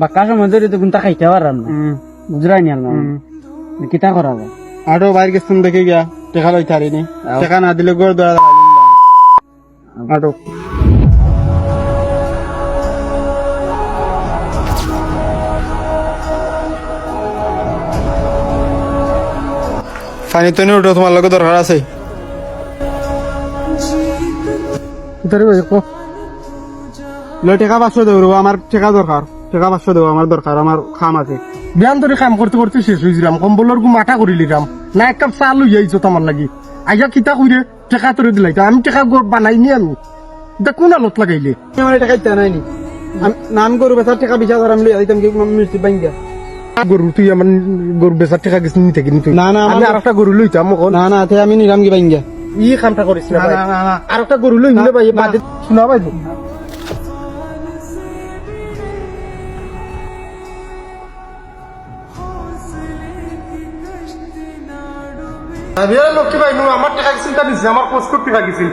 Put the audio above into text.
বাক্কা সময় ধরে তো কোনটা খাইতে পারাম না বুঝরাই নি না কিতা করা যায় আরো বাইরে গেছিলাম দেখে গিয়া টেকা লইতে পারিনি টেকা না দিলে গড় দৌড়া আটো পানি তো নিয়ে উঠো, তোমার লোক দরকার আছে। টেকা 500 দেবো, আমার টেকা দরকার, টেকা 500 দেবো, আমার দরকার, আমার খাম আছে। বিয়ান ধরে কাম করতে করতে শেষ হয়েছিলাম, কম্বলের গু মাথা করে লিলাম না, এক কাপ চা লই আইছো তোমার লাগি আইয়া কিতা কইরে টেকা তোরে দিলাই আমি টেকা বানাইনি আমি এটা কোন আলত লাগাইলে আমার টাকা দিতে নাইনি, নাম গরু বেচার টাকা 20,000 আমি লইয়া দিতাম কি মিষ্টি বাইঙ্গা। গরু তুই আমার গরু বেচার টেকা গেছিস নিতে কিনি তুই না না আমি আর একটা গরু লইতাম এখন না না তে আমি নিলাম কি বাইঙ্গা। ই কামটা করিস না ভাই, না, না। আর একটা গরু লই নিলে ভাই বাদে শোনা ভাই লক্ষ্মী ভাই আমার টাকা গেছিল তা দিচ্ছে, আমার পোস্ট করতে গেছিল